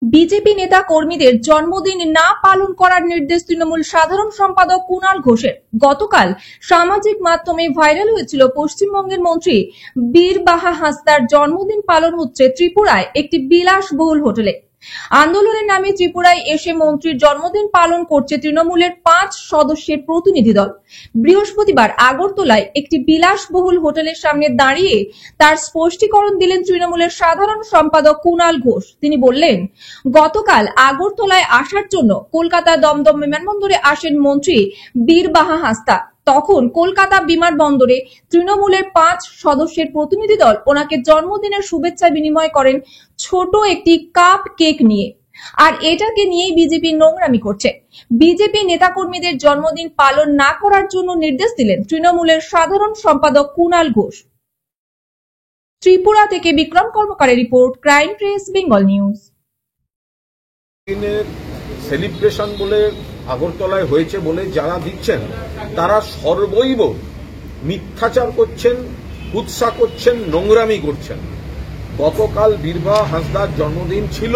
BJP নেতা কর্মীদের জন্মদিন না পালন করার নির্দেশ তৃণমূল সাধারণ সম্পাদক কুণাল ঘোষের। গতকাল সামাজিক মাধ্যমে ভাইরাল হয়েছিল পশ্চিমবঙ্গের মন্ত্রী বীরবাহা হাঁসদার জন্মদিন পালন হচ্ছে ত্রিপুরায় একটি বিলাসবহুল হোটেলে। আন্দোলনের নামে ত্রিপুরায় এসে মন্ত্রীর জন্মদিন পালন করছে তৃণমূলের 5 সদস্যের প্রতিনিধি দল। বৃহস্পতিবার আগরতলায় একটি বিলাসবহুল হোটেলের সামনে দাঁড়িয়ে তার স্পষ্টীকরণ দিলেন তৃণমূলের সাধারণ সম্পাদক কুণাল ঘোষ। তিনি বললেন, গতকাল আগরতলায় আসার জন্য কলকাতা দমদম বিমানবন্দরে আসেন মন্ত্রী বীরবাহা হাঁসদা। তখন কলকাতা বিমানবন্দরে তৃণমূলের 5 সদস্যের প্রতিনিধি দল ওনাকে জন্মদিনের শুভেচ্ছা বিনিময় করেন ছোট একটি কাপ কেক নিয়ে। আর এটাকে নিয়েই বিজেপি নোংরামি করছে। বিজেপি নেতাকর্মীদের জন্মদিন পালন না করার জন্য নির্দেশ দিলেন তৃণমূলের সাধারণ সম্পাদক কুণাল ঘোষ। ত্রিপুরা থেকে বিক্রম কর্মকারের report, crime press, Bengal news. Celebration বলে আগরতলায় হয়েছে বলে যারা দিচ্ছেন তারা সর্বৈব মিথ্যাচার করছেন, কুৎসা করছেন, নোংরামি করছেন। গতকাল বীরবাহা হাঁসদার জন্মদিন ছিল,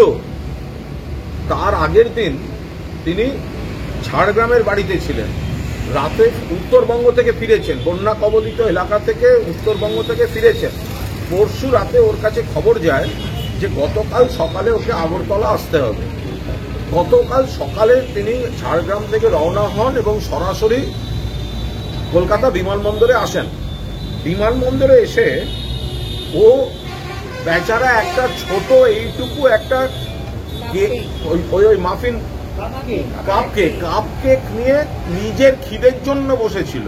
তার আগের দিন তিনি ঝাড়গ্রামের বাড়িতে ছিলেন। রাতে উত্তরবঙ্গ থেকে ফিরেছেন, বন্যা কবলিত এলাকা থেকে উত্তরবঙ্গ থেকে ফিরেছেন। পরশু রাতে ওর কাছে খবর যায় যে গতকাল সকালে ওকে আগরতলা আসতে হবে। গতকাল সকালে তিনি ঝাড়গ্রাম থেকে রওনা হন এবং সরাসরি কলকাতা বিমানবন্দরে আসেন। বিমানবন্দরে এসে ও বেচারা একটা ছোট এইটুকু একটা ওই মাফিন কাপ কেক নিয়ে নিজের খিদের জন্য বসেছিল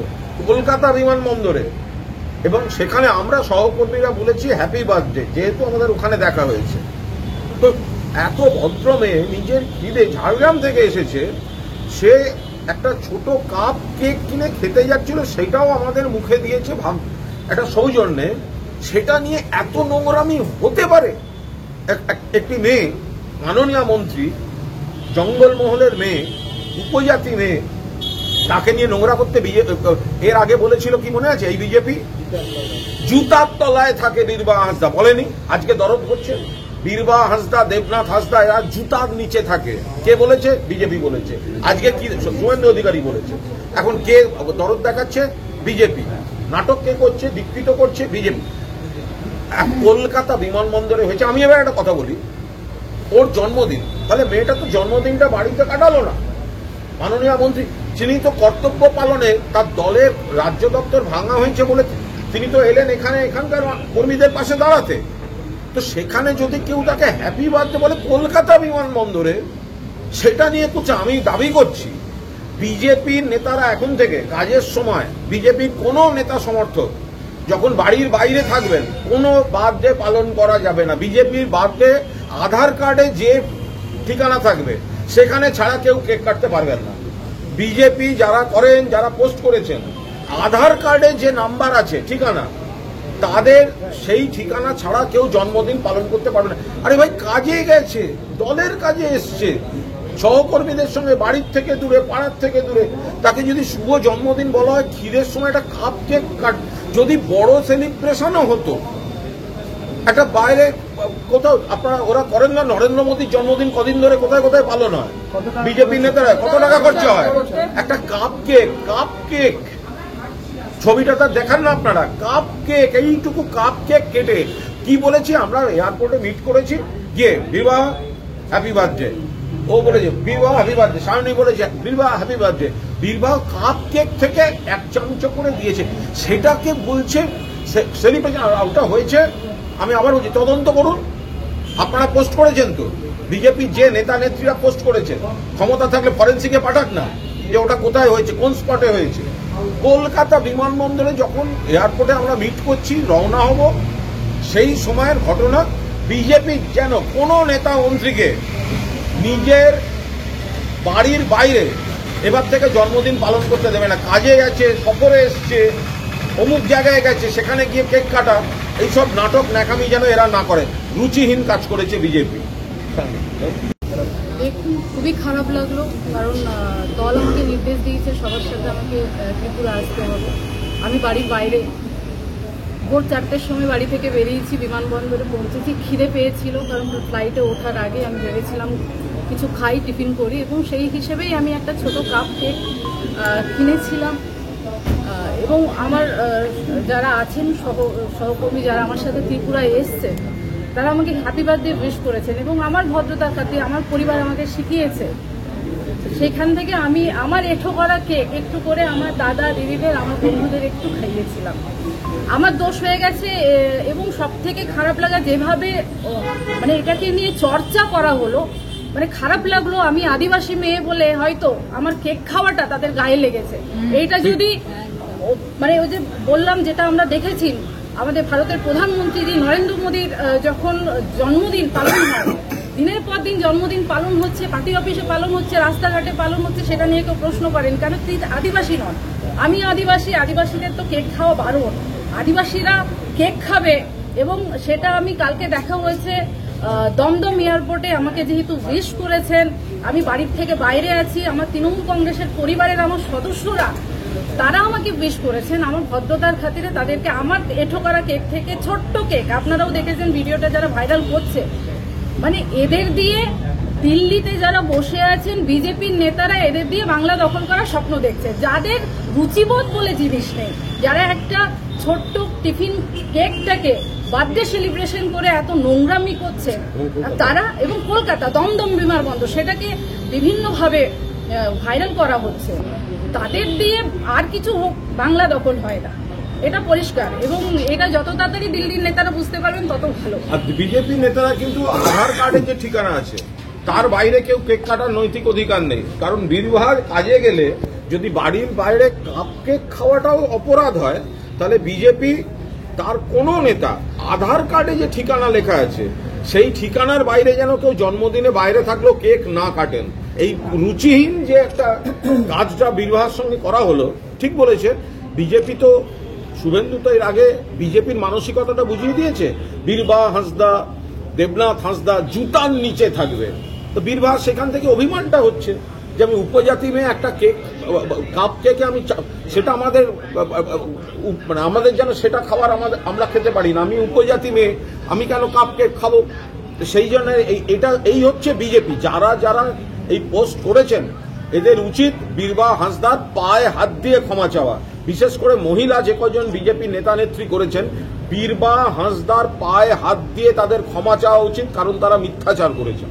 কলকাতা বিমানবন্দরে, এবং সেখানে আমরা সহকর্মীরা বলেছি হ্যাপি বার্থডে, যেহেতু আমাদের ওখানে দেখা হয়েছে। তো এত ভদ্র মেয়ে নিজের খিদে ঝাড়গ্রাম থেকে এসেছে, সে একটা ছোট কাপ কেক কিনে খেতে যাচ্ছিল, সেটাও আমাদের মুখে দিয়েছে একটা সৌজন্যে। সেটা নিয়ে এত নোংরামি হতে পারে? একটি মেয়ে, মাননীয় মন্ত্রী, জঙ্গলমহলের মেয়ে, উপজাতি মেয়ে, তাকে নিয়ে নোংরা করতে এর আগে বলেছিল কি মনে আছে? এই বিজেপি জুতার তলায় থাকে বীরবাহা হাঁসদা, বলেনি? আজকে দরদ করছে বীরবাহা হাঁসদা, দেবনাথ হাঁসদা, এরা জুতার নিচে থাকে। কে বলেছে? বিজেপি বলেছে। আজকে কি শুভেন্দু অধিকারী বলেছে। এখন কে দরদ দেখাচ্ছে? বিজেপি। নাটক কে করছে, বিকৃত করছে? বিজেপি। কলকাতা বিমানবন্দরে হয়েছে। আমি এবার একটা কথা বলি, ওর জন্মদিন, তাহলে মেয়েটা তো জন্মদিনটা বাড়িতে কাটালো না। মাননীয় মন্ত্রী, তিনি তো কর্তব্য পালনে, তার দলের রাজ্য দপ্তর ভাঙা হয়েছে বলে তিনি তো এলেন এখানকার কর্মীদের পাশে দাঁড়াতে। তো সেখানে যদি কেউ তাকে হ্যাপি বার্থডে বলে কলকাতা বিমানবন্দরে, সেটা নিয়ে কুচা। আমি দাবি করছি বিজেপির নেতারা এখন থেকে কাজের সময়, বিজেপির কোনো নেতা সমর্থক যখন বাড়ির বাইরে থাকবেন, কোনো বার্থডে পালন করা যাবে না। বিজেপির বার্থডে আধার কার্ডে যে ঠিকানা থাকবে সেখানে ছাড়া কেউ কেক কাটতে পারবেন না। বিজেপি যারা করেন, যারা পোস্ট করেছেন, আধার কার্ডে যে নাম্বার আছে ঠিকানা, তাদের সেই ঠিকানা ছাড়া কেউ জন্মদিন পালন করতে পারবে না। আরে ভাই, কাজে গেছে, দলের কাজে এসছে, সহকর্মীদের সঙ্গে, বাড়ির থেকে দূরে, পাড়ার থেকে দূরে, তাকে যদি শুভ জন্মদিন বলা হয়, খিদের সময় একটা কাপ কেক কাট, যদি বড় সেলিব্রেশনও হতো, একটা বাইরে কোথাও আপনারা ওরা করেন না? নরেন্দ্র মোদীর জন্মদিন কদিন ধরে কোথায় কোথায় পালন হয়, বিজেপি নেতারা কত টাকা খরচা হয় একটা কাপ কেক। ছবিটা তার দেখান না আপনারা, কাপ কেক, এইটুকু কাপ কেক কেটে কি বলেছি? আমরা এয়ারপোর্টে মিট করেছি, গিয়ে বীরবাহা হ্যাপি বার্থডে, ও বলেছে বীরবাহা হ্যাপি বার্থডে, সামনে বলেছে Birbaha happy birthday. Birbaha cup cake থেকে 1 চামচ করে দিয়েছে, সেটাকে বলছে সেলিব্রেশন। ওটা হয়েছে, আমি আবার বলছি, তদন্ত করুন। আপনারা পোস্ট করেছেন তো, বিজেপির যে নেতা নেত্রীরা পোস্ট করেছেন, ক্ষমতা থাকলে ফরেন্সিকে পাঠাক না, যে ওটা কোথায় হয়েছে, কোন স্পটে হয়েছে। কলকাতা বিমানবন্দরে যখন এয়ারপোর্টে আমরা মিট করছি, রওনা হব, সেই সময়ের ঘটনা। বিজেপি যেন কোনো নেতা মন্ত্রীকে নিজের বাড়ির বাইরে এবার থেকে জন্মদিন পালন করতে দেবে না। কাজে গেছে, সফরে এসছে, অমুক জায়গায় গেছে, সেখানে গিয়ে কেক কাটা, এইসব নাটক ন্যাকামি যেন এরা না করে। রুচিহীন কাজ করেছে বিজেপি। দেখুন, খুবই খারাপ লাগলো, কারণ দল আমাকে নির্দেশ দিয়েছে সবার সাথে আমাকে ত্রিপুরা আসতে হবে। আমি বাড়ির বাইরে ভোর 4টের সময় বাড়ি থেকে বেরিয়েছি, বিমানবন্দরে পৌঁছেছি। খিদে পেয়েছিল, কারণ ফ্লাইটে ওঠার আগে আমি ভেবেছিলাম কিছু খাই, টিফিন করি, এবং সেই হিসেবেই আমি একটা ছোট কাপ কেক কিনেছিলাম। এবং আমার যারা আছেন সহকর্মী, যারা আমার সাথে ত্রিপুরায় এসছে, তারা আমাকে হ্যাপি বার্থডে উইশ করেছেন, এবং আমার ভদ্রতার খাতিরে আমার পরিবার আমাকে শিখিয়েছে। সেখান থেকে আমি আমার এঁঠো করা কেক একটু করে আমার দাদা দিদিদের, আমার বন্ধুদের একটু খাইয়েছিলাম। আমার দোষ হয়ে গেছে, এবং সব থেকে খারাপ লাগা যেভাবে মানে এটাকে নিয়ে চর্চা করা হলো, মানে খারাপ লাগলো। আমি আদিবাসী মেয়ে বলে হয়তো আমার কেক খাওয়াটা তাদের গায়ে লেগেছে। এইটা যদি মানে ওই যে বললাম, যেটা আমরা দেখেছি আমাদের ভারতের প্রধানমন্ত্রী নরেন্দ্র মোদীর যখন জন্মদিন পালন হয়, দিনের পর দিন জন্মদিন পালন হচ্ছে, পার্টি অফিসে পালন হচ্ছে, রাস্তাঘাটে পালন হচ্ছে, সেটা নিয়ে কেউ প্রশ্ন করেন কেন? তিনি আদিবাসী নন, আমি আদিবাসী, আদিবাসীদের তো কেক খাওয়া বারণ, আদিবাসীরা কেক খাবে। এবং সেটা আমি কালকে দেখা হয়েছে দমদম এয়ারপোর্টে, আমাকে যেহেতু উইশ করেছেন, আমি বাড়ির থেকে বাইরে আছি, আমার তৃণমূল কংগ্রেসের পরিবারের আমার সদস্যরা তারা আমাকে উইশ করেছেন। আমার ভদ্রতার খাতিরে তাদেরকে আমার এঁঠো করা কেক থেকে ছোট্ট কেক, আপনারাও দেখেছেন ভিডিওটা যারা ভাইরাল করছে, মানে এদের দিয়ে দিল্লিতে যারা বসে আছেন বিজেপির নেতারা, এদের দিয়ে বাংলা দখল করার স্বপ্ন দেখছে, যাদের রুচিবোধ বলে জিনিস নেই, যারা একটা ছোট্ট টিফিন কেকটাকে বার্থডে সেলিব্রেশন করে এত নোংরামি করছে তারা। এবং কলকাতা দমদম বিমানবন্দর, সেটাকে বিভিন্নভাবে ভাইরাল করা হচ্ছে, তাদের দিয়ে আর কিছু হোক বাংলা দখল হয় না, এটা পরিষ্কার। এবং এটা যত তাড়াতাড়ি দিল্লির নেতারা বুঝতে পারবেন তত ভালো। আর বিজেপি নেতারা কিন্তু আধার কার্ডে যে ঠিকানা আছে তার বাইরে কেউ কেক কাটার নৈতিক অধিকার নেই, কারণ বীরবাহার কাজে গেলে যদি বাড়ির বাইরে কাপ কেক খাওয়াটাও অপরাধ হয়, তাহলে বিজেপি তার কোনো নেতা আধার কার্ডে যে ঠিকানা লেখা আছে সেই ঠিকানার বাইরে যেন কেউ জন্মদিনে বাইরে থাকলেও কেক না কাটেন। এই রুচিহীন যে একটা কাজটা বীরবাহার সঙ্গে করা হলো, ঠিক বলেছে বিজেপি। তো শুভেন্দু তো এর আগে বিজেপির মানসিকতাটা বুঝিয়ে দিয়েছে, বীরবাহা হাঁসদা, দেবনাথ হাঁসদা জুতার নিচে থাকবে। তো বীরবাহার সেখান থেকে অভিমানটা হচ্ছে যে আমি উপজাতি মেয়ে, একটা কেক কাপ কেকে আমি সেটা আমাদের মানে আমাদের যেন সেটা খাবার আমরা খেতে পারি না, আমি উপজাতি মেয়ে, আমি কেন কাপ কেক খাবো? সেই জন্য এই হচ্ছে বিজেপি। যারা যারা এই পোস্ট করেছেন এদের উচিত বীরবাহা হাঁসদার পায়ে হাত দিয়ে ক্ষমা চাওয়া। বিশেষ করে মহিলা যে কজন বিজেপি নেতা নেত্রী করেছেন, বীরবাহা হাঁসদার পায়ে হাত দিয়ে তাদের ক্ষমা চাওয়া উচিত, কারণ তারা মিথ্যাচার করেছেন।